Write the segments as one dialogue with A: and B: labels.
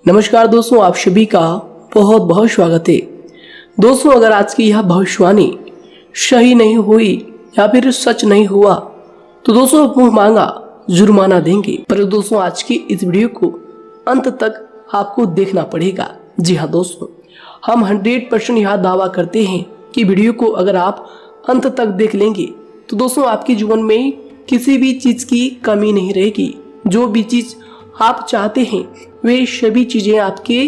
A: नमस्कार दोस्तों, आप सभी का बहुत बहुत स्वागत है। दोस्तों, अगर आज की यह भविष्यवाणी सही नहीं हुई या फिर सच नहीं हुआ तो दोस्तों मुंह मांगा जुर्माना देंगे। पर दोस्तों, आज की इस वीडियो को अंत तक आपको देखना पड़ेगा। जी हाँ दोस्तों, हम 100% यह दावा करते हैं कि वीडियो को अगर आप अंत तक देख लेंगे तो दोस्तों आपके जीवन में किसी भी चीज की कमी नहीं रहेगी। जो भी चीज आप चाहते हैं वे सभी चीजें आपके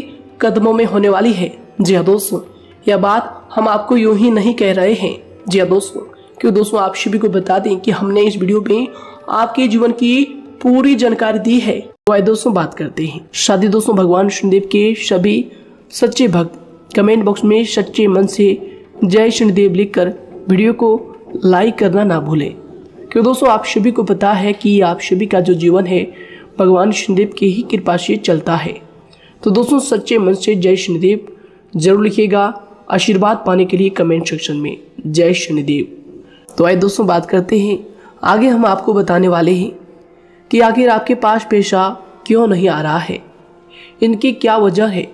A: कदमों में होने वाली है। जी हाँ दोस्तों, यह बात हम आपको यूं ही नहीं कह रहे हैं। जी हाँ दोस्तों, क्यों दोस्तों आप सभी को बता दें कि हमने इस वीडियो में आपके जीवन की पूरी जानकारी दी है। तो आइए दोस्तों बात करते हैं। शादी दोस्तों, भगवान शनिदेव के सभी सच्चे भक्त कमेंट बॉक्स में सच्चे मन से जय शनिदेव लिखकर वीडियो को लाइक करना ना भूलें। क्यों दोस्तों आप सभी को पता है कि आप सभी का जो जीवन है भगवान शनिदेव की ही कृपा से चलता है। तो दोस्तों सच्चे मन से जय शनिदेव जरूर लिखिएगा आशीर्वाद पाने के लिए कमेंट सेक्शन में जय शनिदेव। तो आइए दोस्तों बात करते हैं। आगे हम आपको बताने वाले हैं कि आखिर आपके पास पैसा क्यों नहीं आ रहा है, इनकी क्या वजह है।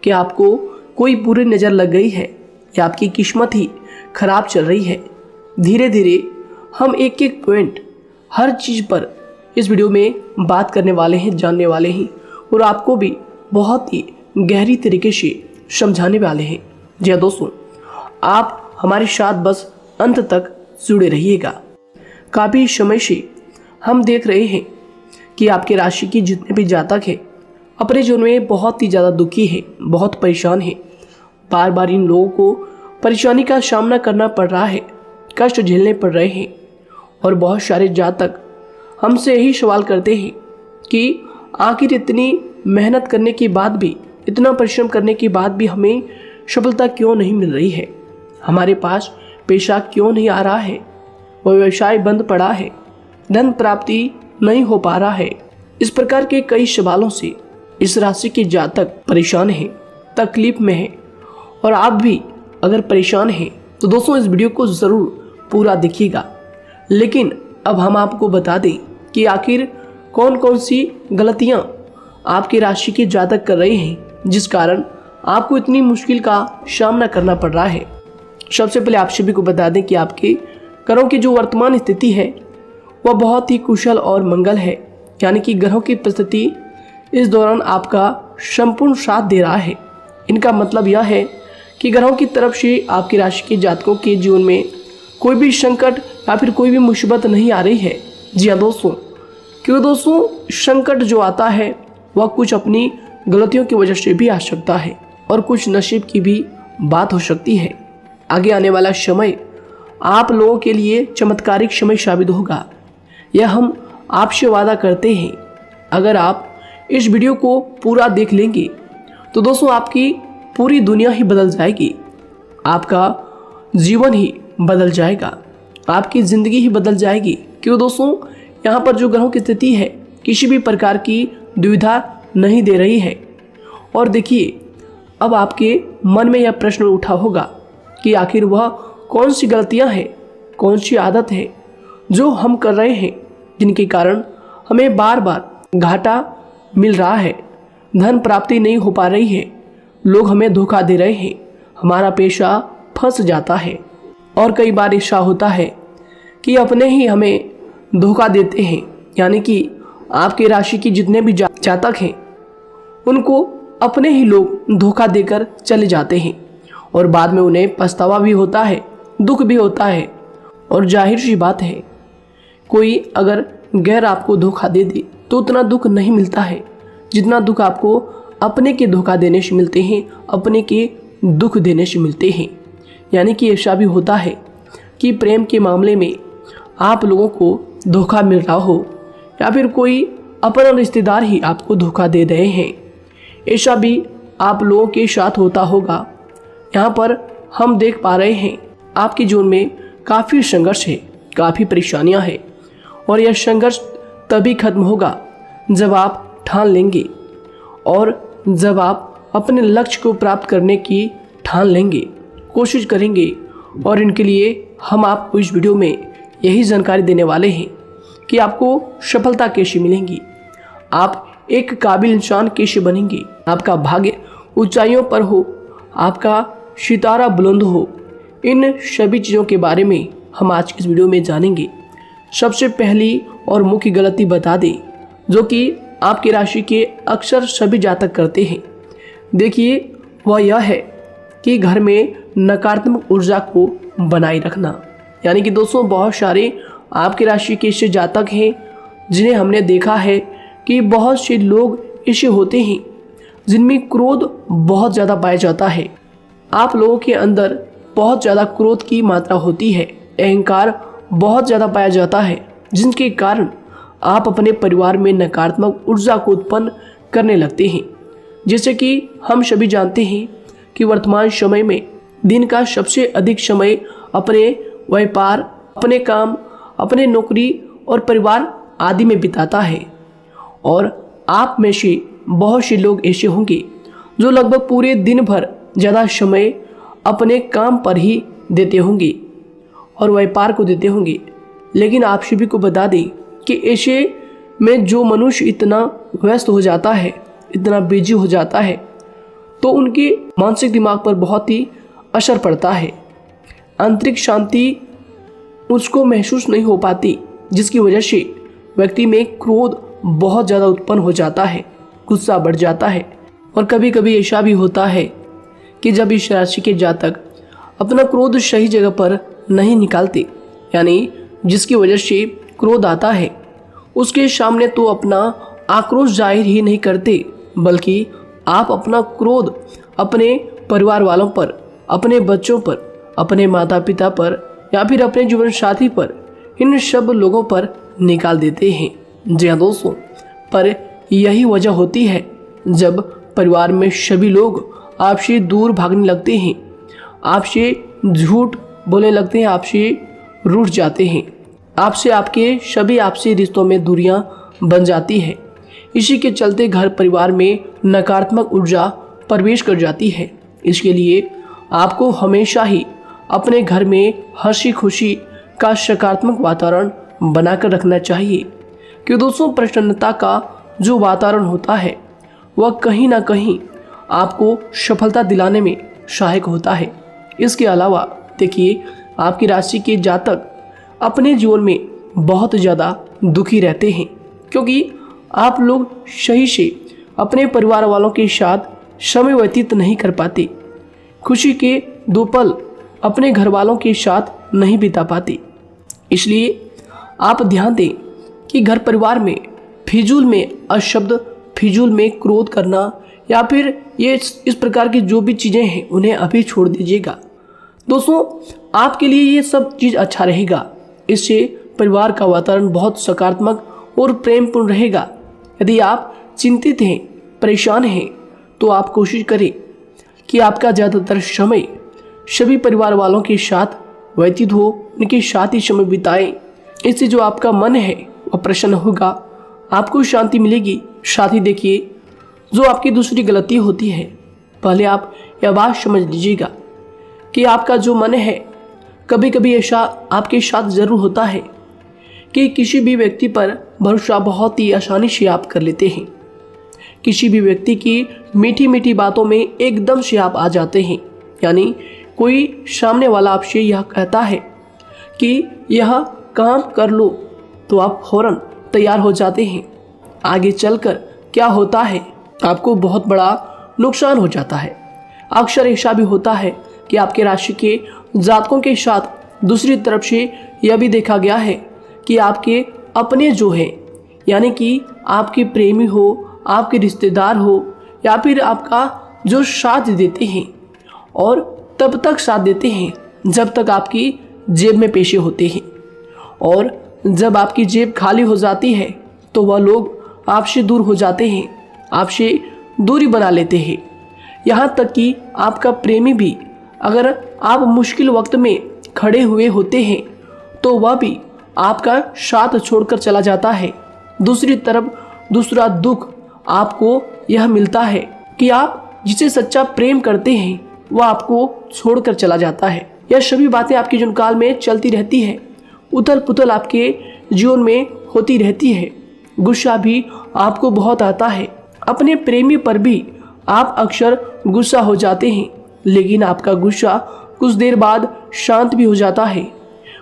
A: कि आपको कोई बुरी नज़र लग गई है या आपकी किस्मत ही खराब चल रही है। धीरे धीरे हम एक एक पॉइंट हर चीज़ पर इस वीडियो में बात करने वाले हैं, जानने वाले हैं और आपको भी बहुत ही गहरी तरीके से समझाने वाले हैं। जी हाँ दोस्तों, आप हमारे साथ बस अंत तक जुड़े रहिएगा। काफ़ी समय से हम देख रहे हैं कि आपके राशि की जितने भी जातक हैं अपने जीवन में बहुत ही ज़्यादा दुखी है, बहुत परेशान है। बार बार इन लोगों को परेशानी का सामना करना पड़ रहा है, कष्ट झेलने पड़ रहे हैं। और बहुत सारे जातक हमसे यही सवाल करते हैं कि आखिर इतनी मेहनत करने के बाद भी, इतना परिश्रम करने के बाद भी हमें सफलता क्यों नहीं मिल रही है, हमारे पास पैसा क्यों नहीं आ रहा है, वह व्यवसाय बंद पड़ा है, धन प्राप्ति नहीं हो पा रहा है। इस प्रकार के कई सवालों से इस राशि के जातक परेशान हैं, तकलीफ में हैं। और आप भी अगर परेशान हैं तो दोस्तों इस वीडियो को ज़रूर पूरा देखिएगा। लेकिन अब हम आपको बता दें कि आखिर कौन कौन सी गलतियां आपके राशि के जातक कर रहे हैं जिस कारण आपको इतनी मुश्किल का सामना करना पड़ रहा है। सबसे पहले आप सभी को बता दें कि आपके ग्रहों की जो वर्तमान स्थिति है वह बहुत ही कुशल और मंगल है, यानी कि ग्रहों की परिस्थिति इस दौरान आपका संपूर्ण साथ दे रहा है। इनका मतलब यह है कि ग्रहों की तरफ से आपकी राशि के जातकों के जीवन में कोई भी संकट या फिर कोई भी मुसीबत नहीं आ रही है। जी हाँ दोस्तों, क्यों दोस्तों संकट जो आता है वह कुछ अपनी गलतियों की वजह से भी आ सकता है और कुछ नसीब की भी बात हो सकती है। आगे आने वाला समय आप लोगों के लिए चमत्कारिक समय साबित होगा, यह हम आपसे वादा करते हैं। अगर आप इस वीडियो को पूरा देख लेंगे तो दोस्तों आपकी पूरी दुनिया ही बदल जाएगी, आपका जीवन ही बदल जाएगा, आपकी ज़िंदगी ही बदल जाएगी। क्यों दोस्तों यहाँ पर जो ग्रहों की स्थिति है किसी भी प्रकार की दुविधा नहीं दे रही है। और देखिए, अब आपके मन में यह प्रश्न उठा होगा कि आखिर वह कौन सी गलतियाँ हैं, कौन सी आदत है जो हम कर रहे हैं जिनके कारण हमें बार बार घाटा मिल रहा है, धन प्राप्ति नहीं हो पा रही है, लोग हमें धोखा दे रहे हैं, हमारा पैसा फंस जाता है। और कई बार ऐसा होता है कि अपने ही हमें धोखा देते हैं, यानी कि आपके राशि की जितने भी जातक हैं उनको अपने ही लोग धोखा देकर चले जाते हैं और बाद में उन्हें पछतावा भी होता है, दुख भी होता है। और जाहिर सी बात है, कोई अगर गैर आपको धोखा दे दे तो उतना दुख नहीं मिलता है जितना दुख आपको अपने के धोखा देने से मिलते हैं, अपने के दुख देने से मिलते हैं। यानी कि ऐसा भी होता है कि प्रेम के मामले में आप लोगों को धोखा मिल रहा हो या फिर कोई अपना रिश्तेदार ही आपको धोखा दे रहे हैं, ऐसा भी आप लोगों के साथ होता होगा। यहाँ पर हम देख पा रहे हैं आपके जीवन में काफ़ी संघर्ष है, काफ़ी परेशानियाँ हैं और यह संघर्ष तभी खत्म होगा जब आप ठान लेंगे और जब आप अपने लक्ष्य को प्राप्त करने की ठान लेंगे, कोशिश करेंगे। और इनके लिए हम आपको इस वीडियो में यही जानकारी देने वाले हैं कि आपको सफलता कैसे मिलेंगी। आप एक काबिल इंसान कैसे बनेंगे, आपका भाग्य ऊंचाइयों पर हो, आपका सितारा बुलंद हो, इन सभी चीज़ों के बारे में हम आज की इस वीडियो में जानेंगे। सबसे पहली और मुख्य गलती बता दें जो कि आपकी राशि के अक्सर सभी जातक करते हैं। देखिए, वह यह है कि घर में नकारात्मक ऊर्जा को बनाए रखना। यानी कि दोस्तों, बहुत सारे आपकी राशि के ऐसे जातक हैं जिन्हें हमने देखा है कि बहुत से लोग ऐसे होते हैं जिनमें क्रोध बहुत ज़्यादा पाया जाता है। आप लोगों के अंदर बहुत ज़्यादा क्रोध की मात्रा होती है, अहंकार बहुत ज़्यादा पाया जाता है, जिनके कारण आप अपने परिवार में नकारात्मक ऊर्जा को उत्पन्न करने लगते हैं। जैसे कि हम सभी जानते हैं कि वर्तमान समय में दिन का सबसे अधिक समय अपने व्यापार, अपने काम, अपने नौकरी और परिवार आदि में बिताता है। और आप में से बहुत से लोग ऐसे होंगे जो लगभग पूरे दिन भर ज़्यादा समय अपने काम पर ही देते होंगे और व्यापार को देते होंगे। लेकिन आप सभी को बता दें कि ऐसे में जो मनुष्य इतना व्यस्त हो जाता है, इतना बिजी हो जाता है, तो उनके मानसिक दिमाग पर बहुत ही असर पड़ता है। आंतरिक शांति उसको महसूस नहीं हो पाती, जिसकी वजह से व्यक्ति में क्रोध बहुत ज़्यादा उत्पन्न हो जाता है, गुस्सा बढ़ जाता है। और कभी कभी ऐसा भी होता है कि जब इस राशि के जातक अपना क्रोध सही जगह पर नहीं निकालते, यानी जिसकी वजह से क्रोध आता है, उसके सामने तो अपना आक्रोश जाहिर ही नहीं करते, बल्कि आप अपना क्रोध अपने परिवार वालों पर, अपने बच्चों पर, अपने माता पिता पर या फिर अपने जीवन साथी पर, इन सब लोगों पर निकाल देते हैं। जी हाँ दोस्तों, पर यही वजह होती है जब परिवार में सभी लोग आपसे दूर भागने लगते हैं, आपसे झूठ बोलने लगते हैं, आपसे रूठ जाते हैं, आपसे आपके सभी आपसी रिश्तों में दूरियां बन जाती है। इसी के चलते घर परिवार में नकारात्मक ऊर्जा प्रवेश कर जाती है। इसके लिए आपको हमेशा ही अपने घर में हंसी खुशी का सकारात्मक वातावरण बनाकर रखना चाहिए। कि दोस्तों, प्रसन्नता का जो वातावरण होता है वह कहीं ना कहीं आपको सफलता दिलाने में सहायक होता है। इसके अलावा देखिए, आपकी राशि के जातक अपने जीवन में बहुत ज़्यादा दुखी रहते हैं, क्योंकि आप लोग सही से अपने परिवार वालों के साथ समय व्यतीत नहीं कर पाते, खुशी के दो पल अपने घर वालों के साथ नहीं बिता पाते। इसलिए आप ध्यान दें कि घर परिवार में फिजूल में अशब्द, फिजूल में क्रोध करना या फिर ये इस प्रकार की जो भी चीज़ें हैं उन्हें अभी छोड़ दीजिएगा। दोस्तों, आपके लिए ये सब चीज़ अच्छा रहेगा। इससे परिवार का वातावरण बहुत सकारात्मक और प्रेमपूर्ण रहेगा। यदि आप चिंतित हैं, परेशान हैं, तो आप कोशिश करें कि आपका ज़्यादातर समय सभी परिवार वालों के साथ व्यतीत हो, उनके साथ ही समय बिताएं। इससे जो आपका मन है वह प्रसन्न होगा, आपको शांति मिलेगी। साथ ही देखिए, जो आपकी दूसरी गलती होती है, पहले आप यह बात समझ लीजिएगा कि आपका जो मन है, कभी कभी ऐसा आपके साथ ज़रूर होता है कि किसी भी व्यक्ति पर भरोसा बहुत ही आसानी से आप कर लेते हैं। किसी भी व्यक्ति की मीठी मीठी बातों में एकदम से आप आ जाते हैं। यानी कोई सामने वाला आपसे यह कहता है कि यह काम कर लो, तो आप फौरन तैयार हो जाते हैं। आगे चलकर क्या होता है, आपको बहुत बड़ा नुकसान हो जाता है। अक्सर ऐसा भी होता है कि आपके राशि के जातकों के साथ दूसरी तरफ से यह भी देखा गया है कि आपके अपने जो हैं, यानी कि आपके प्रेमी हो, आपके रिश्तेदार हो या फिर आपका जो साथ देते हैं, और तब तक साथ देते हैं जब तक आपकी जेब में पैसे होते हैं, और जब आपकी जेब खाली हो जाती है तो वह लोग आपसे दूर हो जाते हैं, आपसे दूरी बना लेते हैं। यहाँ तक कि आपका प्रेमी भी, अगर आप मुश्किल वक्त में खड़े हुए होते हैं तो वह भी आपका साथ छोड़कर चला जाता है। दूसरी तरफ दूसरा दुख आपको यह मिलता है कि आप जिसे सच्चा प्रेम करते हैं वह आपको छोड़कर चला जाता है। यह सभी बातें आपके जीवन काल में चलती रहती है, उथल पुथल आपके जीवन में होती रहती है। गुस्सा भी आपको बहुत आता है। अपने प्रेमी पर भी आप अक्सर गुस्सा हो जाते हैं, लेकिन आपका गुस्सा कुछ देर बाद शांत भी हो जाता है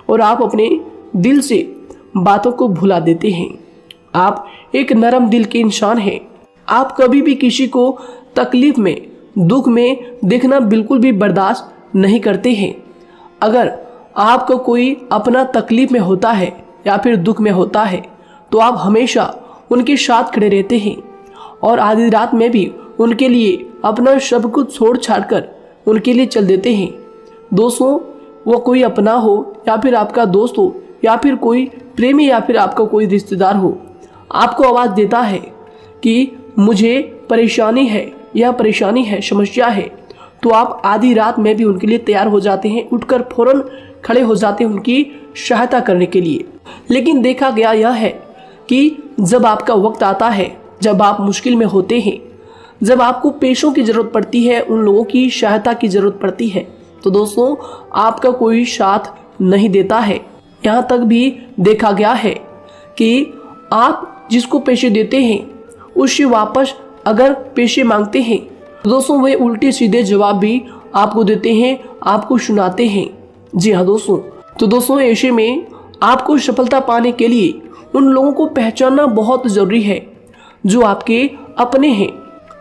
A: और आप अपने दिल से बातों को भुला देते हैं। आप एक नरम दिल के इंसान हैं। आप कभी भी किसी को तकलीफ में, दुख में देखना बिल्कुल भी बर्दाश्त नहीं करते हैं। अगर आपको कोई अपना तकलीफ में होता है या फिर दुख में होता है तो आप हमेशा उनके साथ खड़े रहते हैं और आधी रात में भी उनके लिए अपना सब कुछ छोड़ छाड़ कर उनके लिए चल देते हैं। दोस्तों, वो कोई अपना हो या फिर आपका दोस्त हो या फिर कोई प्रेमी या फिर आपका कोई रिश्तेदार हो, आपको आवाज़ देता है कि मुझे परेशानी है, यह परेशानी है, समस्या है, तो आप आधी रात में भी उनके लिए तैयार हो जाते हैं, उठकर फौरन खड़े हो जाते हैं उनकी सहायता करने के लिए। लेकिन देखा गया यह है कि जब आपका वक्त आता है, जब आप मुश्किल में होते हैं, जब आपको पैसों की ज़रूरत पड़ती है, उन लोगों की सहायता की ज़रूरत पड़ती है, तो दोस्तों आपका कोई साथ नहीं देता है। यहाँ तक भी देखा गया है कि आप जिसको पैसे देते हैं उससे वापस अगर पैसे मांगते हैं तो दोस्तों वे उल्टे सीधे जवाब भी आपको देते हैं, आपको सुनाते हैं। जी हाँ दोस्तों, तो दोस्तों ऐसे में आपको सफलता पाने के लिए उन लोगों को पहचानना बहुत ज़रूरी है जो आपके अपने हैं,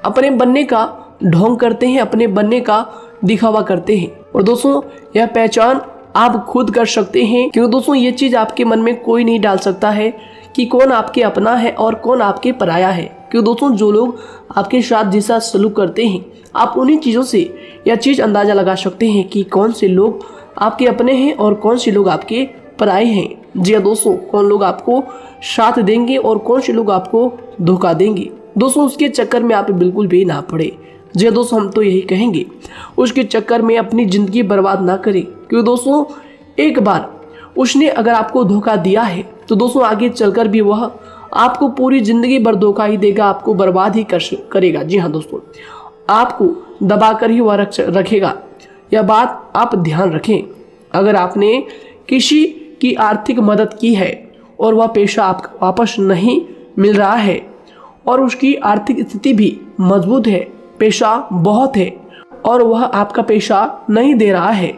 A: अपने बनने का ढोंग करते हैं, अपने बनने का दिखावा करते हैं। और दोस्तों यह पहचान आप खुद कर सकते हैं, क्योंकि दोस्तों ये चीज़ आपके मन में कोई नहीं डाल सकता है कि कौन आपके अपना है और कौन आपके पराया है। क्योंकि दोस्तों जो लोग आपके साथ जैसा सलूक करते हैं, आप उन्हीं चीज़ों से यह चीज़ अंदाज़ा लगा सकते हैं कि कौन से लोग आपके अपने हैं और कौन से लोग आपके पराए हैं। जी हाँ दोस्तों, कौन लोग आपको साथ देंगे और कौन से लोग आपको धोखा देंगे। दोस्तों उसके चक्कर में आप बिल्कुल भी ना पड़े। जी दोस्तों, हम तो यही कहेंगे, उसके चक्कर में अपनी ज़िंदगी बर्बाद ना करें, क्योंकि दोस्तों एक बार उसने अगर आपको धोखा दिया है तो दोस्तों आगे चलकर भी वह आपको पूरी ज़िंदगी भर धोखा ही देगा, आपको बर्बाद ही करेगा। जी हाँ दोस्तों, आपको दबा कर ही वह रखेगा। यह बात आप ध्यान रखें। अगर आपने किसी की आर्थिक मदद की है और वह पैसा आपको वापस नहीं मिल रहा है और उसकी आर्थिक स्थिति भी मजबूत है, पैसा बहुत है और वह आपका पैसा नहीं दे रहा है,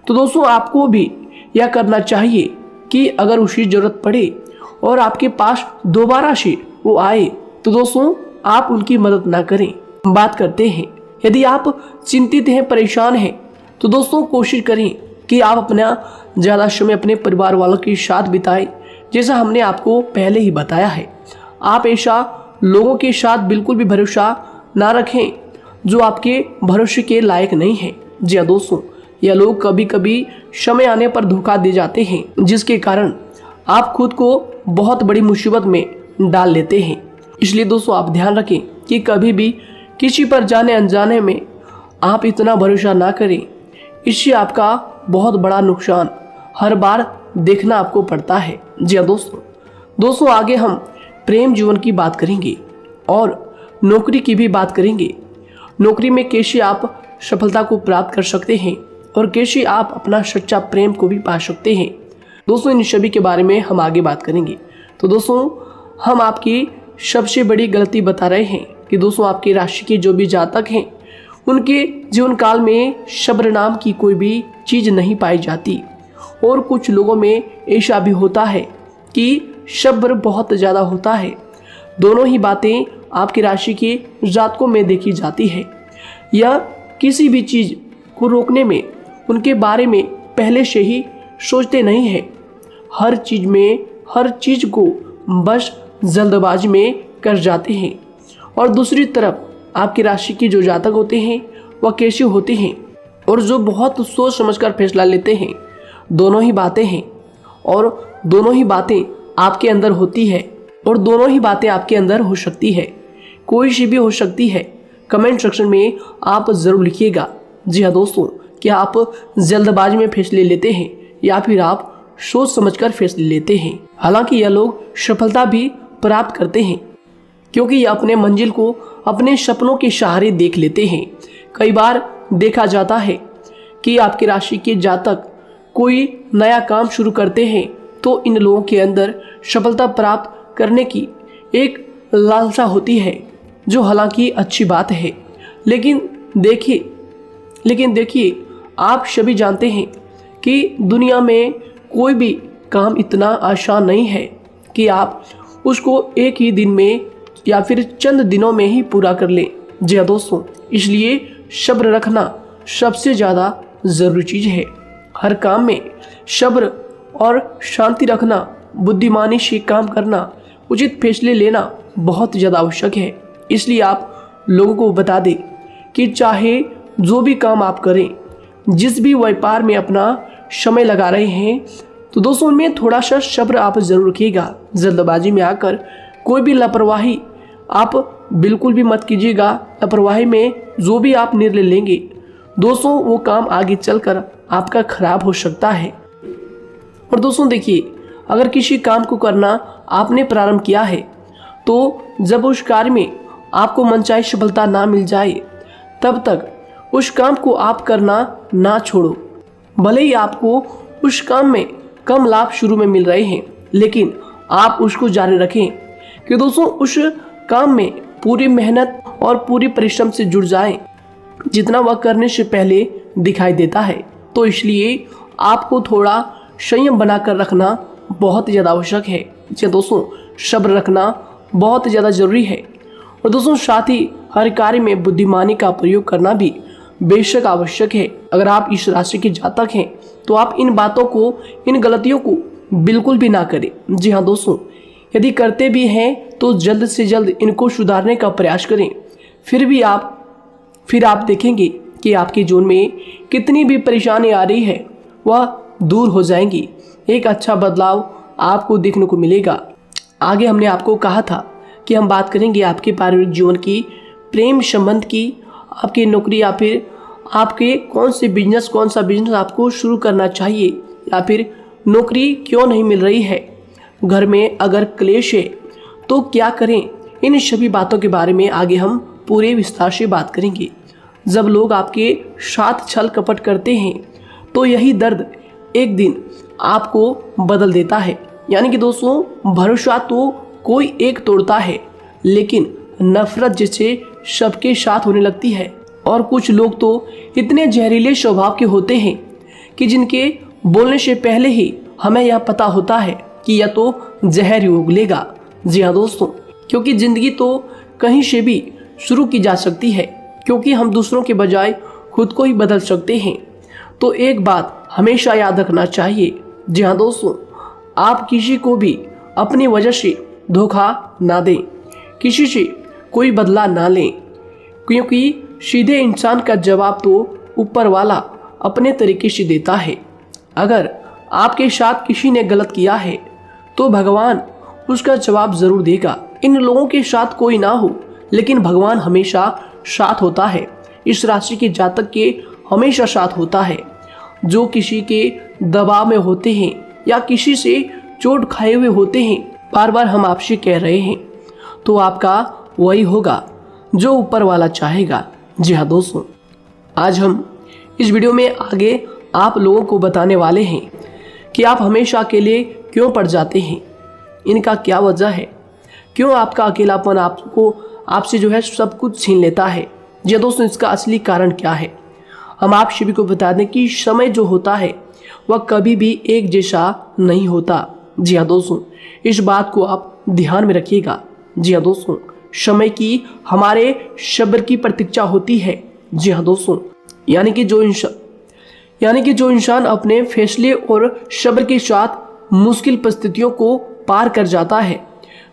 A: तो दोस्तों आपको भी यह करना चाहिए कि अगर उसकी ज़रूरत पड़े और आपके पास दोबारा से वो आए तो दोस्तों आप उनकी मदद ना करें। बात करते हैं, यदि आप चिंतित हैं, परेशान हैं, तो दोस्तों कोशिश करें कि आप अपना ज़्यादा समय अपने परिवार वालों के साथ बिताएं, जैसा हमने आपको पहले ही बताया है। आप ऐसा लोगों के साथ बिल्कुल भी भरोसा ना रखें जो आपके भरोसे के लायक नहीं है। जी हाँ दोस्तों, यह लोग कभी कभी समय आने पर धोखा दे जाते हैं, जिसके कारण आप खुद को बहुत बड़ी मुसीबत में डाल लेते हैं। इसलिए दोस्तों आप ध्यान रखें कि कभी भी किसी पर जाने अनजाने में आप इतना भरोसा ना करें, इससे आपका बहुत बड़ा नुकसान हर बार देखना आपको पड़ता है। जी हाँ दोस्तों आगे हम प्रेम जीवन की बात करेंगे और नौकरी की भी बात करेंगे। नौकरी में कैसे आप सफलता को प्राप्त कर सकते हैं और कैसे आप अपना सच्चा प्रेम को भी पा सकते हैं। दोस्तों इन सभी के बारे में हम आगे बात करेंगे। तो दोस्तों हम आपकी सबसे बड़ी गलती बता रहे हैं कि दोस्तों आपकी राशि के जो भी जातक हैं उनके जीवन काल में सब्र नाम की कोई भी चीज़ नहीं पाई जाती, और कुछ लोगों में ऐसा भी होता है कि सब्र बहुत ज़्यादा होता है। दोनों ही बातें आपकी राशि के जातकों में देखी जाती है। या किसी भी चीज़ को रोकने में उनके बारे में पहले से ही सोचते नहीं हैं, हर चीज़ को बस जल्दबाजी में कर जाते हैं। और दूसरी तरफ आपकी राशि के जो जातक होते हैं वह कैसे होते हैं और जो बहुत सोच समझकर फैसला लेते हैं। दोनों ही बातें हैं और दोनों ही बातें आपके अंदर होती है और दोनों ही बातें आपके अंदर हो सकती है, कोई सी भी हो सकती है। कमेंट सेक्शन में आप ज़रूर लिखिएगा। जी हाँ दोस्तों, क्या आप जल्दबाजी में फैसले लेते हैं या फिर आप सोच समझकर फैसले लेते हैं। हालांकि यह लोग सफलता भी प्राप्त करते हैं क्योंकि ये अपने मंजिल को अपने सपनों के सहारे देख लेते हैं। कई बार देखा जाता है कि आपकी राशि के जातक कोई नया काम शुरू करते हैं तो इन लोगों के अंदर सफलता प्राप्त करने की एक लालसा होती है, जो हालांकि अच्छी बात है, लेकिन देखिए आप सभी जानते हैं कि दुनिया में कोई भी काम इतना आसान नहीं है कि आप उसको एक ही दिन में या फिर चंद दिनों में ही पूरा कर लें। जी हाँ दोस्तों, इसलिए सब्र रखना सबसे ज़्यादा ज़रूरी चीज़ है। हर काम में सब्र और शांति रखना, बुद्धिमानी से काम करना, उचित फैसले लेना बहुत ज़्यादा आवश्यक है। इसलिए आप लोगों को बता दें कि चाहे जो भी काम आप करें, जिस भी व्यापार में अपना समय लगा रहे हैं, तो दोस्तों उनमें थोड़ा सा सब्र आप जरूर रखिएगा। जल्दबाजी में आकर कोई भी लापरवाही आप बिल्कुल भी मत कीजिएगा। लापरवाही में जो भी आप निर्णय लेंगे दोस्तों, वो काम आगे चलकर आपका खराब हो सकता है। और दोस्तों देखिए, अगर किसी काम को करना आपने प्रारंभ किया है, तो जब उस कार्य में आपको मनचाही सफलता ना मिल जाए, तब तक उस काम को आप करना ना छोड़ो। भले ही आपको उस काम में कम लाभ शुरू में मिल रहे हैं, लेकिन आप उसको जारी रखें कि दोस्तों उस काम में पूरी मेहनत और पूरी परिश्रम से जुड़ जाएं, जितना वह करने से पहले दिखाई देता है। तो इसलिए आपको थोड़ा संयम बनाकर रखना बहुत ज़्यादा आवश्यक है। जी दोस्तों, सब्र रखना बहुत ज़्यादा ज़रूरी है। और दोस्तों साथ ही हर कार्य में बुद्धिमानी का प्रयोग करना भी बेशक आवश्यक है। अगर आप इस राशि के जातक हैं, तो आप इन बातों को, इन गलतियों को बिल्कुल भी ना करें। जी हाँ दोस्तों, यदि करते भी हैं तो जल्द से जल्द इनको सुधारने का प्रयास करें। फिर आप देखेंगे कि आपके जीवन में कितनी भी परेशानी आ रही है, वह दूर हो जाएंगी। एक अच्छा बदलाव आपको देखने को मिलेगा। आगे हमने आपको कहा था कि हम बात करेंगे आपके पारिवारिक जीवन की, प्रेम संबंध की, आपकी नौकरी या फिर आपके कौन सा बिजनेस आपको शुरू करना चाहिए, या फिर नौकरी क्यों नहीं मिल रही है, घर में अगर क्लेश है तो क्या करें। इन सभी बातों के बारे में आगे हम पूरे विस्तार से बात करेंगे। जब लोग आपके साथ छल कपट करते हैं, तो यही दर्द एक दिन आपको बदल देता है। यानी कि दोस्तों, भरोसा तो कोई एक तोड़ता है, लेकिन नफरत जैसे सबके साथ होने लगती है। और कुछ लोग तो इतने जहरीले स्वभाव के होते हैं कि जिनके बोलने से पहले ही हमें यह पता होता है कि यह तो जहर ही उगलेगा। जी हाँ दोस्तों, क्योंकि जिंदगी तो कहीं से भी शुरू की जा सकती है, क्योंकि हम दूसरों के बजाय खुद को ही बदल सकते हैं। तो एक बात हमेशा याद रखना चाहिए। जी हाँ दोस्तों, आप किसी को भी अपनी वजह से धोखा ना दें, किसी से कोई बदला ना लें, क्योंकि सीधे इंसान का जवाब तो ऊपर वाला अपने तरीके से देता है। अगर आपके साथ किसी ने गलत किया है, तो भगवान उसका जवाब जरूर देगा। इन लोगों के साथ कोई ना हो, लेकिन भगवान हमेशा साथ होता है। इस राशि के जातक के हमेशा साथ होता है। जो किसी के दबाव में होते हैं या किसी से चोट खाए हुए होते हैं, बार बार हम आपसे कह रहे हैं, तो आपका वही होगा जो ऊपर वाला चाहेगा। जी हाँ दोस्तों, आज हम इस वीडियो में आगे आप लोगों को बताने वाले हैं कि आप हमेशा अकेले क्यों पड़ जाते हैं, इनका क्या वजह है, क्यों आपका अकेलापन आपसे जो है सब कुछ छीन लेता है। जी दोस्तों, इसका असली कारण क्या है, हम आप सभी को बता दें कि समय जो होता है वह कभी भी एक जैसा नहीं होता। जी हाँ दोस्तों, इस बात को आप ध्यान में रखिएगा। जी हाँ दोस्तों, समय की हमारे सब्र की प्रतीक्षा होती है। जी हाँ दोस्तों, यानी कि जो इंसान अपने फैसले और सब्र के साथ मुश्किल परिस्थितियों को पार कर जाता है,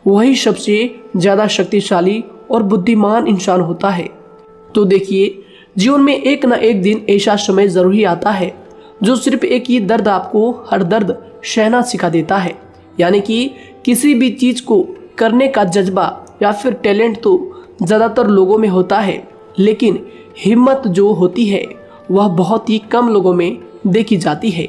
A: वही सबसे ज़्यादा शक्तिशाली और बुद्धिमान इंसान होता है। तो देखिए, जीवन में एक ना एक दिन ऐसा समय ज़रूर ही आता है जो सिर्फ एक ही दर्द आपको हर दर्द सहना सिखा देता है। यानी कि किसी भी चीज़ को करने का जज्बा या फिर टैलेंट तो ज़्यादातर लोगों में होता है, लेकिन हिम्मत जो होती है वह बहुत ही कम लोगों में देखी जाती है।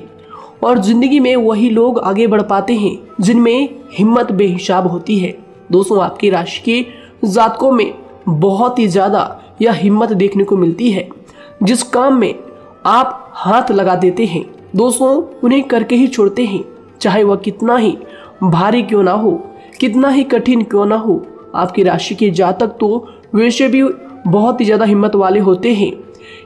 A: और ज़िंदगी में वही लोग आगे बढ़ पाते हैं जिनमें हिम्मत बेहिसाब होती है। दोस्तों, आपकी राशि के जातकों में बहुत ही ज़्यादा यह हिम्मत देखने को मिलती है। जिस काम में आप हाथ लगा देते हैं दोस्तों, उन्हें करके ही छोड़ते हैं, चाहे वह कितना ही भारी क्यों ना हो, कितना ही कठिन क्यों ना हो, आपकी राशि के जातक तो वैसे भी बहुत ही ज़्यादा हिम्मत वाले होते हैं।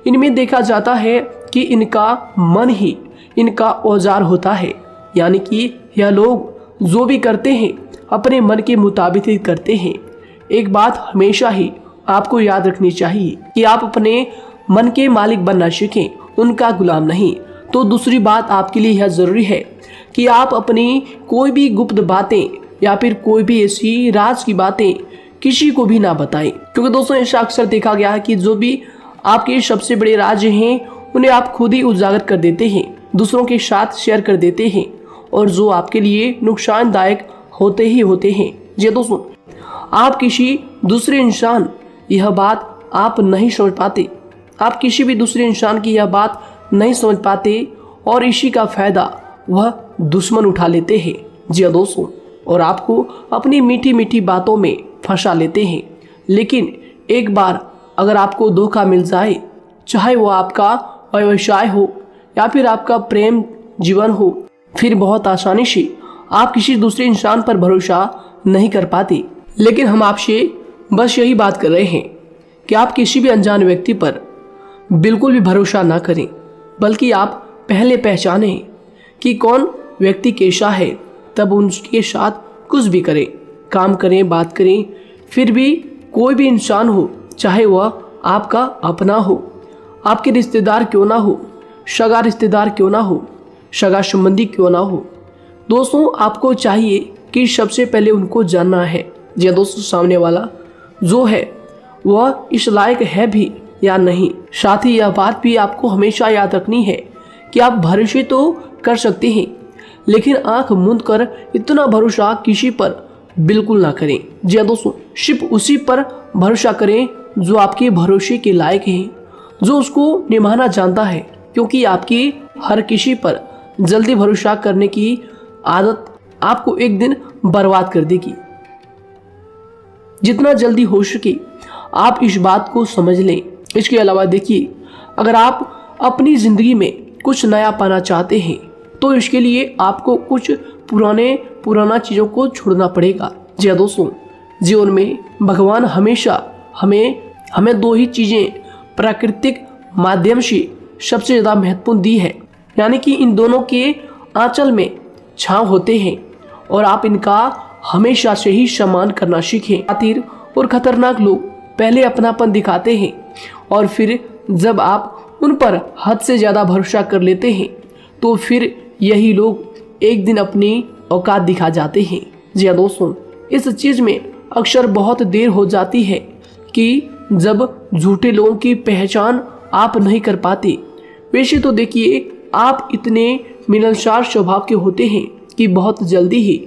A: इनमें देखा जाता है कि इनका मन ही इनका औजार होता है, यानी कि यह लोग जो भी करते हैं अपने मन के मुताबिक ही करते हैं। एक बात हमेशा ही आपको याद रखनी चाहिए कि आप अपने मन के मालिक बनना सीखें, उनका गुलाम नहीं। तो दूसरी बात आपके लिए यह ज़रूरी है कि आप अपनी कोई भी गुप्त बातें या फिर कोई भी ऐसी राज की बातें किसी को भी ना बताएं, क्योंकि दोस्तों ऐसा अक्सर देखा गया है कि जो भी आपके सबसे बड़े राज हैं उन्हें आप खुद ही उजागर कर देते हैं, दूसरों के साथ शेयर कर देते हैं, और जो आपके लिए नुकसानदायक होते ही होते हैं। जी दोस्तों, आप किसी दूसरे इंसान यह बात आप नहीं समझ पाते, आप किसी भी दूसरे इंसान की यह बात नहीं समझ पाते, और इसी का फायदा वह दुश्मन उठा लेते हैं। जी दोस्तों, और आपको अपनी मीठी मीठी बातों में फंसा लेते हैं। लेकिन एक बार अगर आपको धोखा मिल जाए, चाहे वो आपका व्यवसाय हो या फिर आपका प्रेम जीवन हो, फिर बहुत आसानी से आप किसी दूसरे इंसान पर भरोसा नहीं कर पाते। लेकिन हम आपसे बस यही बात कर रहे हैं कि आप किसी भी अनजान व्यक्ति पर बिल्कुल भी भरोसा ना करें, बल्कि आप पहले पहचानें कि कौन व्यक्ति कैसा है, तब उनके साथ कुछ भी करें, काम करें, बात करें। फिर भी कोई भी इंसान हो, चाहे वह आपका अपना हो, आपके रिश्तेदार क्यों ना हो, सगा रिश्तेदार क्यों ना हो, सगा संबंधी क्यों ना हो, दोस्तों आपको चाहिए कि सबसे पहले उनको जानना है जी दोस्तों सामने वाला जो है वह इस लायक है भी या नहीं। साथ ही यह बात भी आपको हमेशा याद रखनी है कि आप भरोसे तो कर सकते हैं, लेकिन आंख मूंद कर इतना भरोसा किसी पर बिल्कुल ना करें। जी दोस्तों, सिर्फ उसी पर भरोसा करें जो आपके भरोसे के लायक है, जो उसको निभाना जानता है, क्योंकि आपकी हर किसी पर जल्दी भरोसा करने की आदत आपको एक दिन बर्बाद कर देगी। जितना जल्दी हो सके आप इस बात को समझ लें। इसके अलावा देखिए, अगर आप अपनी ज़िंदगी में कुछ नया पाना चाहते हैं तो इसके लिए आपको कुछ पुराना चीज़ों को छोड़ना पड़ेगा। जी दोस्तों, जीवन में भगवान हमेशा हमें दो ही चीज़ें प्राकृतिक माध्यम से सबसे ज़्यादा महत्वपूर्ण दी है, यानी कि इन दोनों के आंचल में छांव होते हैं, और आप इनका हमेशा से ही सम्मान करना सीखें। शातिर और खतरनाक लोग पहले अपनापन दिखाते हैं, और फिर जब आप उन पर हद से ज़्यादा भरोसा कर लेते हैं तो फिर यही लोग एक दिन अपनी औकात दिखा जाते हैं। जी हाँ दोस्तों, इस चीज़ में अक्सर बहुत देर हो जाती है कि जब झूठे लोगों की पहचान आप नहीं कर पाते। वैसे तो देखिए, आप इतने मिलनसार स्वभाव के होते हैं कि बहुत जल्दी ही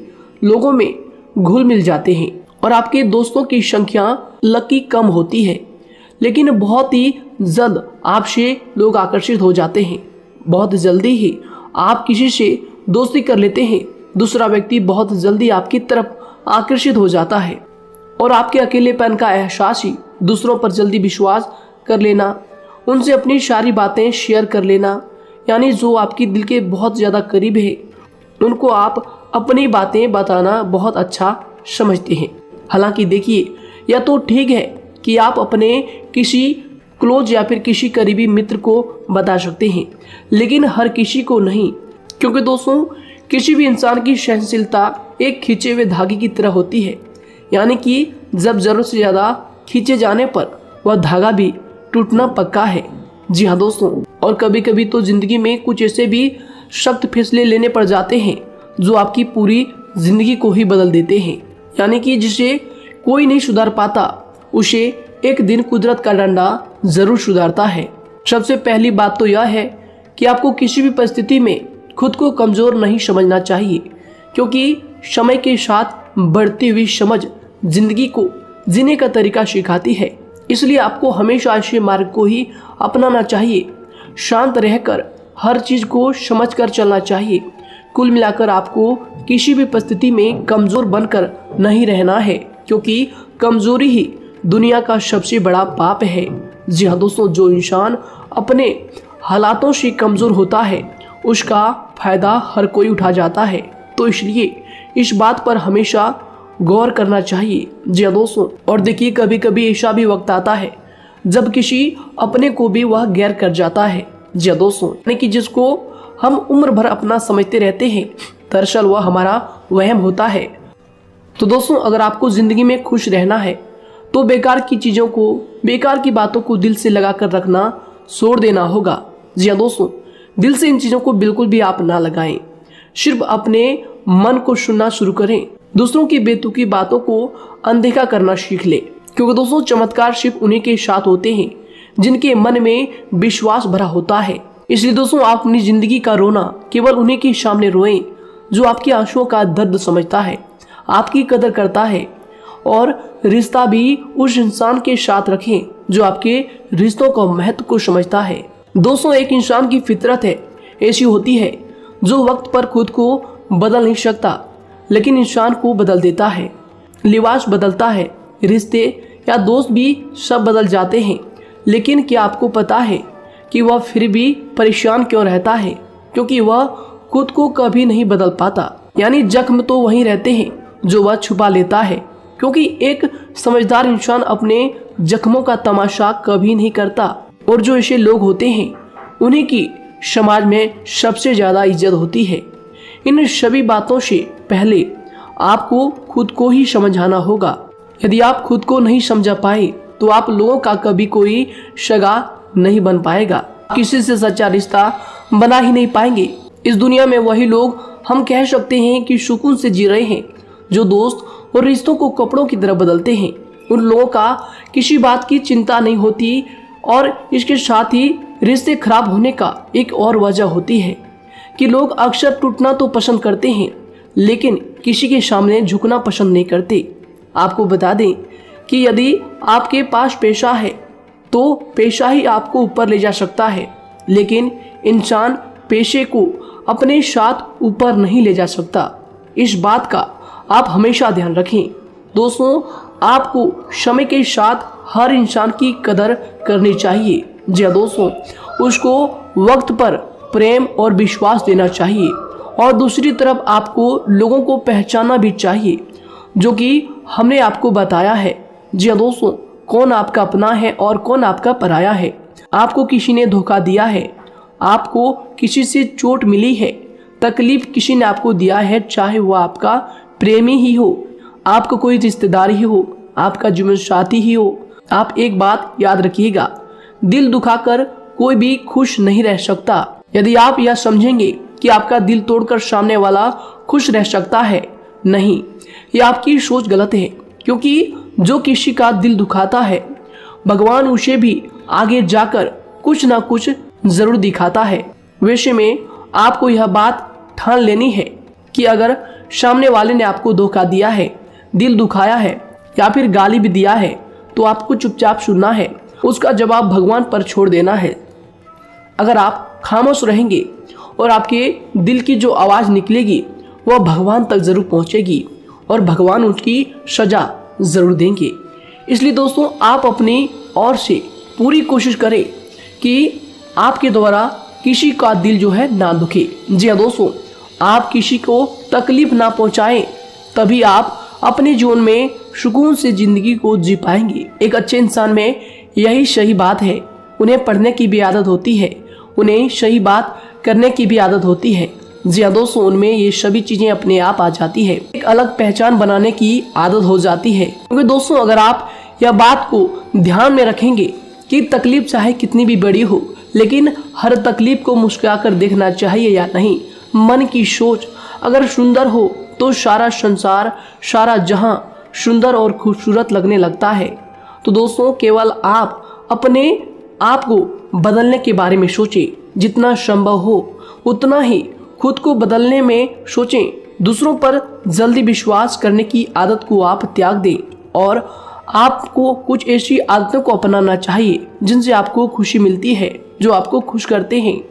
A: लोगों में घुल मिल जाते हैं, और आपके दोस्तों की संख्या लकी कम होती है, लेकिन बहुत ही जल्द आपसे लोग आकर्षित हो जाते हैं। बहुत जल्दी ही आप किसी से दोस्ती कर लेते हैं, दूसरा व्यक्ति बहुत जल्दी आपकी तरफ आकर्षित हो जाता है, और आपके अकेलेपन का एहसास ही दूसरों पर जल्दी विश्वास कर लेना, उनसे अपनी सारी बातें शेयर कर लेना, यानी जो आपकी दिल के बहुत ज़्यादा करीब है उनको आप अपनी बातें बताना बहुत अच्छा समझते हैं। हालांकि देखिए, यह तो ठीक है कि आप अपने किसी क्लोज या फिर किसी करीबी मित्र को बता सकते हैं, लेकिन हर किसी को नहीं, क्योंकि दोस्तों किसी भी इंसान की सहनशीलता एक खींचे हुए धागे की तरह होती है, यानी कि जब जरूरत से ज़्यादा खींचे जाने पर वह धागा भी टूटना पक्का है। जी हाँ दोस्तों, और कभी कभी तो ज़िंदगी में कुछ ऐसे भी सख्त फैसले लेने पड़ जाते हैं जो आपकी पूरी ज़िंदगी को ही बदल देते हैं, यानी कि जिसे कोई नहीं सुधार पाता उसे एक दिन कुदरत का डंडा ज़रूर सुधारता है। सबसे पहली बात तो यह है कि आपको किसी भी परिस्थिति में खुद को कमज़ोर नहीं समझना चाहिए, क्योंकि समय के साथ बढ़ती हुई समझ जिंदगी को जीने का तरीका सिखाती है। इसलिए आपको हमेशा ऐसे मार्ग को ही अपनाना चाहिए, शांत रहकर हर चीज़ को समझकर चलना चाहिए। कुल मिलाकर आपको किसी भी परिस्थिति में कमज़ोर बनकर नहीं रहना है, क्योंकि कमज़ोरी ही दुनिया का सबसे बड़ा पाप है। जी हाँ दोस्तों, जो इंसान अपने हालातों से कमज़ोर होता है उसका फ़ायदा हर कोई उठा जाता है। तो इसलिए इस बात पर हमेशा गौर करना चाहिए। जी हाँ दोस्तों, और देखिए कभी कभी ऐसा भी वक्त आता है जब किसी अपने को भी वह गैर कर जाता है। जी हाँ दोस्तों, यानी कि जिसको हम उम्र भर अपना समझते रहते हैं, दरअसल वह हमारा वहम होता है। तो दोस्तों, अगर आपको जिंदगी में खुश रहना है तो बेकार की चीज़ों को, बेकार की बातों को दिल से लगा कर रखना छोड़ देना होगा। जी हाँ दोस्तों, दिल से इन चीज़ों को बिल्कुल भी आप ना लगाएं। सिर्फ अपने मन को सुनना शुरू करें। दूसरों की बेतुकी बातों को अनदेखा करना सीख ले, क्योंकि दोस्तों चमत्कार सिर्फ उन्हीं के साथ होते हैं जिनके मन में विश्वास भरा होता है। इसलिए दोस्तों, आप अपनी जिंदगी का रोना केवल उन्हीं के सामने रोएं जो आपके आंसुओं का दर्द समझता है, आपकी कदर करता है, और रिश्ता भी उस इंसान के साथ रखें जो आपके रिश्तों का महत्व को समझता है। दोस्तों, एक इंसान की फितरत है ऐसी होती है जो वक्त पर खुद को बदल नहीं सकता, लेकिन इंसान को बदल देता है। लिबास बदलता है, रिश्ते या दोस्त भी सब बदल जाते हैं, लेकिन क्या आपको पता है कि वह फिर भी परेशान क्यों रहता है? क्योंकि वह खुद को कभी नहीं बदल पाता। यानी जख्म तो वहीं रहते हैं जो वह छुपा लेता है, क्योंकि एक समझदार इंसान अपने जख्मों का तमाशा कभी नहीं करता, और जो ऐसे लोग होते हैं उन्हीं की समाज में सबसे ज्यादा इज्जत होती है। इन सभी बातों से पहले आपको खुद को ही समझाना होगा। यदि आप खुद को नहीं समझा पाए तो आप लोगों का कभी कोई सगा नहीं बन पाएगा, किसी से सच्चा रिश्ता बना ही नहीं पाएंगे। इस दुनिया में वही लोग हम कह सकते हैं कि सुकून से जी रहे हैं जो दोस्त और रिश्तों को कपड़ों की तरह बदलते हैं। उन लोगों का किसी बात की चिंता नहीं होती, और इसके साथ ही रिश्ते खराब होने का एक और वजह होती है कि लोग अक्सर टूटना तो पसंद करते हैं, लेकिन किसी के सामने झुकना पसंद नहीं करते। आपको बता दें कि यदि आपके पास पैसा है तो पैसा ही आपको ऊपर ले जा सकता है, लेकिन इंसान पैसे को अपने साथ ऊपर नहीं ले जा सकता। इस बात का आप हमेशा ध्यान रखें। दोस्तों, आपको समय के साथ हर इंसान की कदर करनी चाहिए। जी हाँ दोस्तों, उसको वक्त पर प्रेम और विश्वास देना चाहिए, और दूसरी तरफ आपको लोगों को पहचानना भी चाहिए जो कि हमने आपको बताया है। जी हाँ दोस्तों, कौन आपका अपना है और कौन आपका पराया है। आपको किसी ने धोखा दिया है, आपको किसी से चोट मिली है, तकलीफ किसी ने आपको दिया है, चाहे वो आपका प्रेमी ही हो, आपका कोई रिश्तेदार ही हो, आपका जीवन साथी ही हो। आप एक बात याद रखिएगा, दिल दुखाकर कोई भी खुश नहीं रह सकता। यदि आप यह समझेंगे कि आपका दिल तोड़कर सामने वाला खुश रह सकता है, नहीं, यह आपकी सोच गलत है, क्योंकि जो किसी का दिल दुखाता है भगवान उसे भी आगे जाकर कुछ ना कुछ जरूर दिखाता है। वैसे में आपको यह बात ठान लेनी है कि अगर सामने वाले ने आपको धोखा दिया है, दिल दुखाया है या फिर गाली भी दिया है, तो आपको चुपचाप सुनना है, उसका जवाब भगवान पर छोड़ देना है। अगर आप खामोश रहेंगे और आपके दिल की जो आवाज़ निकलेगी वह भगवान तक जरूर पहुंचेगी, और भगवान उसकी सजा जरूर देंगे। इसलिए दोस्तों, आप अपनी ओर से पूरी कोशिश करें कि आपके द्वारा किसी का दिल जो है ना दुखे। जी हाँ दोस्तों, आप किसी को तकलीफ ना पहुंचाएं, तभी आप अपने जीवन में सुकून से जिंदगी को जी पाएंगे। एक अच्छे इंसान में यही सही बात है। उन्हें पढ़ने की भी आदत होती है, उन्हें सही बात करने की भी आदत होती है। जी हाँ दोस्तों, उनमें ये सभी चीजें अपने आप आ जाती है। एक अलग पहचान बनाने की आदत हो जाती है। क्योंकि दोस्तों, अगर आप यह बात को ध्यान में रखेंगे कि तकलीफ चाहे कितनी भी बड़ी हो, लेकिन हर तकलीफ को मुस्कुराकर देखना चाहिए या नहीं। मन की सोच अगर सुंदर हो तो सारा संसार, सारा जहां सुंदर और खूबसूरत लगने लगता है। तो दोस्तों, केवल आप अपने आप को बदलने के बारे में सोचें, जितना संभव हो उतना ही खुद को बदलने में सोचें। दूसरों पर जल्दी विश्वास करने की आदत को आप त्याग दें, और आपको कुछ ऐसी आदतों को अपनाना चाहिए जिनसे आपको खुशी मिलती है, जो आपको खुश करते हैं,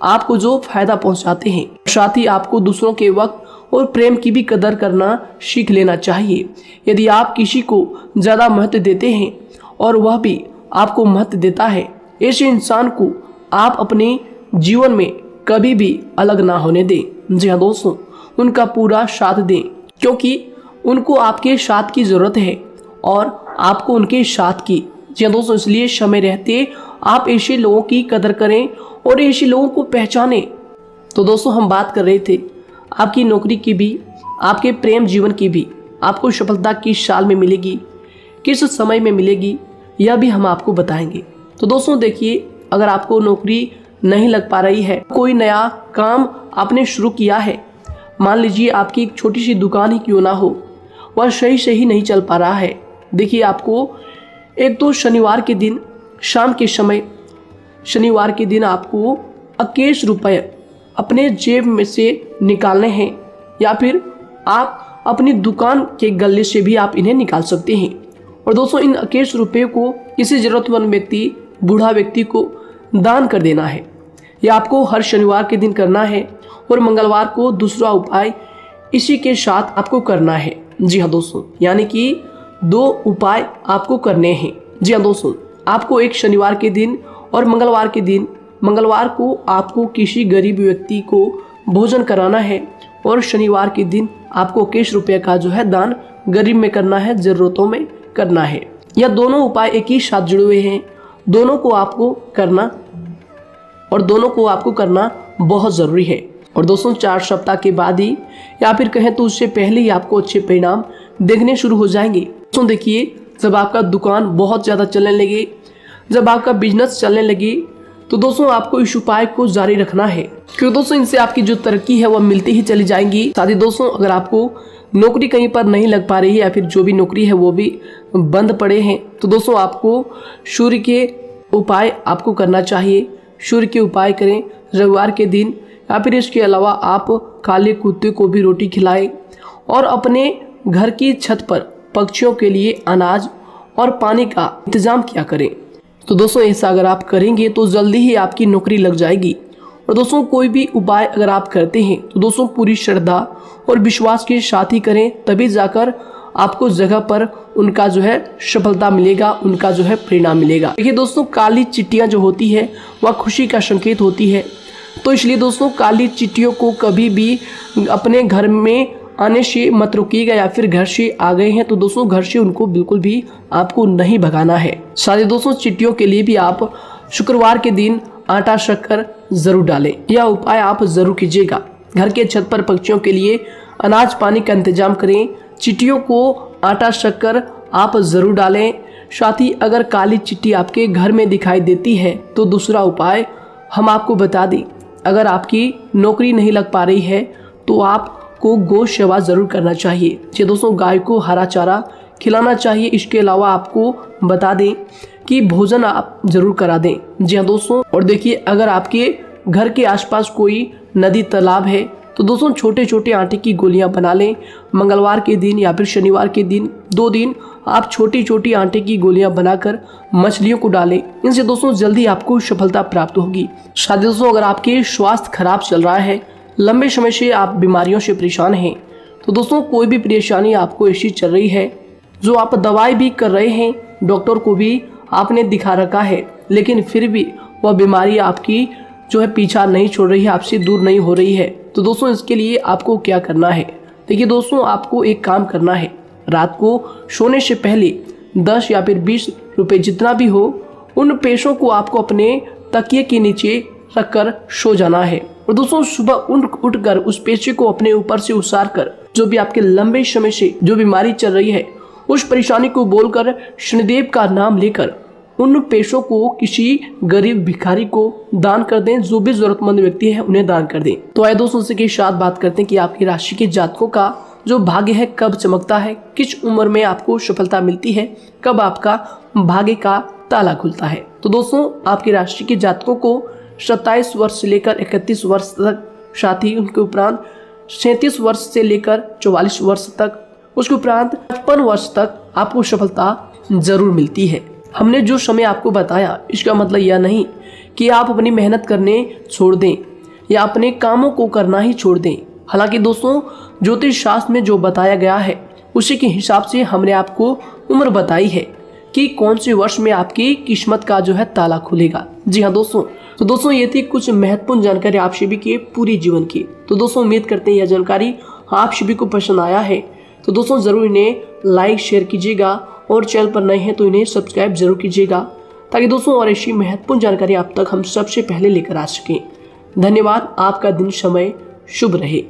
A: आपको जो फायदा पहुंचाते हैं। साथ ही आपको दूसरों के वक्त और प्रेम की भी कदर करना सीख लेना चाहिए। यदि आप किसी को ज़्यादा महत्व देते हैं और वह भी आपको महत्व देता है, ऐसे इंसान को आप अपने जीवन में कभी भी अलग ना होने दें। जी हाँ दोस्तों, उनका पूरा साथ दें, क्योंकि उनको आपके साथ की ज़रूरत है और आपको उनके साथ की। जी हाँ दोस्तों, इसलिए समय रहते आप ऐसे लोगों की कदर करें और ऐसे लोगों को पहचानें। तो दोस्तों हम बात कर रहे थे आपकी नौकरी की भी, आपके प्रेम जीवन की भी। आपको सफलता किस साल में मिलेगी, किस समय में मिलेगी, यह भी हम आपको बताएंगे। तो दोस्तों देखिए, अगर आपको नौकरी नहीं लग पा रही है, कोई नया काम आपने शुरू किया है, मान लीजिए आपकी एक छोटी सी दुकान ही क्यों ना हो, वह सही से ही नहीं चल पा रहा है। देखिए आपको एक तो शनिवार के दिन शाम के समय, शनिवार के दिन आपको 21 रुपये अपने जेब में से निकालने हैं, या फिर आप अपनी दुकान के गले से भी आप इन्हें निकाल सकते हैं। और दोस्तों इन 21 रुपये को किसी ज़रूरतमंद व्यक्ति, बूढ़ा व्यक्ति को दान कर देना है। यह आपको हर शनिवार के दिन करना है और मंगलवार को दूसरा उपाय इसी के साथ आपको करना है। जी हाँ दोस्तों, यानी कि 2 उपाय आपको करने हैं। जी हाँ दोस्तों, आपको एक शनिवार के दिन और मंगलवार के दिन, मंगलवार को आपको किसी गरीब व्यक्ति को भोजन कराना है और शनिवार के दिन आपको 21 रुपये का जो है दान गरीब में करना है, ज़रूरतों में करना है। यह दोनों उपाय एक ही साथ जुड़े हुए हैं, दोनों को आपको करना और दोनों को आपको करना बहुत ज़रूरी है। और दोस्तों 4 सप्ताह के बाद ही, या फिर कहें तो उससे पहले ही आपको अच्छे परिणाम देखने शुरू हो जाएंगे। दोस्तों देखिए, जब आपका दुकान बहुत ज़्यादा चलने लगे, जब आपका बिजनेस चलने लगे, तो दोस्तों आपको इस उपाय को जारी रखना है, क्योंकि दोस्तों इनसे आपकी जो तरक्की है वह मिलती ही चली जाएंगी। साथ ही दोस्तों अगर आपको नौकरी कहीं पर नहीं लग पा रही है, या फिर जो भी नौकरी है वो भी बंद पड़े हैं, तो दोस्तों आपको सूर्य के उपाय आपको करना चाहिए। सूर्य के उपाय करें रविवार के दिन, या फिर इसके अलावा आप काले कुत्ते को भी रोटी खिलाएं और अपने घर की छत पर पक्षियों के लिए अनाज और पानी का इंतजाम किया करें। तो दोस्तों ऐसा अगर आप करेंगे तो जल्दी ही आपकी नौकरी लग जाएगी। और दोस्तों कोई भी उपाय अगर आप करते हैं तो दोस्तों पूरी श्रद्धा और विश्वास के साथ ही करें, तभी जाकर आपको जगह पर उनका जो है सफलता मिलेगा, उनका जो है परिणाम मिलेगा। देखिए दोस्तों, काली चिट्टियाँ जो होती है वह खुशी का संकेत होती है, तो इसलिए दोस्तों काली चिट्टियों को कभी भी अपने घर में आने से मत रोकिएगा, या फिर घर से आ गए हैं तो दोस्तों घर से उनको बिल्कुल भी आपको नहीं भगाना है। साथ ही दोस्तों चिट्टियों के लिए भी आप शुक्रवार के दिन आटा शक्कर जरूर डालें, यह उपाय आप जरूर कीजिएगा। घर के छत पर पक्षियों के लिए अनाज पानी का इंतजाम करें, चिट्टियों को आटा शक्कर आप जरूर डालें। साथ ही अगर काली चिट्टी आपके घर में दिखाई देती है तो दूसरा उपाय हम आपको बता दें, अगर आपकी नौकरी नहीं लग पा रही है तो आपको गौ सेवा जरूर करना चाहिए। जी दोस्तों, गाय को हरा चारा खिलाना चाहिए। इसके अलावा आपको बता दें कि भोजन आप जरूर करा दें। जी हाँ दोस्तों, और देखिए अगर आपके घर के आसपास कोई नदी तालाब है तो दोस्तों छोटे छोटे आटे की गोलियां बना लें। मंगलवार के दिन या फिर शनिवार के दिन 2 दिन आप छोटी छोटी आटे की गोलियां बनाकर मछलियों को डालें। इनसे दोस्तों जल्दी आपको सफलता प्राप्त होगी। साथ ही दोस्तों अगर आपके स्वास्थ्य खराब चल रहा है, लंबे समय से आप बीमारियों से परेशान हैं, तो दोस्तों कोई भी परेशानी आपको ऐसी चल रही है जो आप दवाई भी कर रहे हैं, डॉक्टर को भी आपने दिखा रखा है, लेकिन फिर भी वह बीमारी आपकी जो है पीछा नहीं छोड़ रही है, आपसे दूर नहीं हो रही है, तो दोस्तों इसके लिए आपको क्या करना है। देखिए दोस्तों, आपको एक काम करना है, रात को सोने से पहले 10 या फिर 20 रुपए जितना भी हो, उन पैसों को आपको अपने तकिए के नीचे रखकर सो जाना है। और दोस्तों सुबह उठकर उस पैसे को अपने ऊपर से उतार कर, जो भी आपके लंबे समय से जो बीमारी चल रही है उस परेशानी को बोलकर शनिदेव का नाम लेकर उन पैसों को किसी गरीब भिखारी को दान कर दें। जो भी जरूरतमंद व्यक्ति है उन्हें दान कर दें। तो आइए दोस्तों उसी के साथ बात करते हैं कि आपकी राशि के जातकों का जो भाग्य है कब चमकता है, किस उम्र में आपको सफलता मिलती है, कब आपका भाग्य का ताला खुलता है। तो दोस्तों आपकी राशि के जातकों को 27 वर्ष से लेकर 31 वर्ष तक, साथ ही उनके उपरांत 37 वर्ष से लेकर 44 वर्ष तक, उसके उपरांत 55 वर्ष तक आपको सफलता जरूर मिलती है। हमने जो समय आपको बताया इसका मतलब यह नहीं कि आप अपनी मेहनत करने छोड़ दें या अपने कामों को करना ही छोड़ दें। हालांकि दोस्तों ज्योतिष शास्त्र में जो बताया गया है उसी के हिसाब से हमने आपको उम्र बताई है कि कौन से वर्ष में आपकी किस्मत का जो है ताला खुलेगा। जी हाँ दोस्तों, तो दोस्तों ये थी कुछ महत्वपूर्ण जानकारी आप सभी के पूरी जीवन की। तो दोस्तों उम्मीद करते हैं यह जानकारी आप सभी को पसंद आया है। तो दोस्तों ज़रूर इन्हें लाइक शेयर कीजिएगा और चैनल पर नए हैं तो इन्हें सब्सक्राइब जरूर कीजिएगा, ताकि दोस्तों और ऐसी महत्वपूर्ण जानकारी आप तक हम सबसे पहले लेकर आ सकें। धन्यवाद। आपका दिन समय शुभ रहे।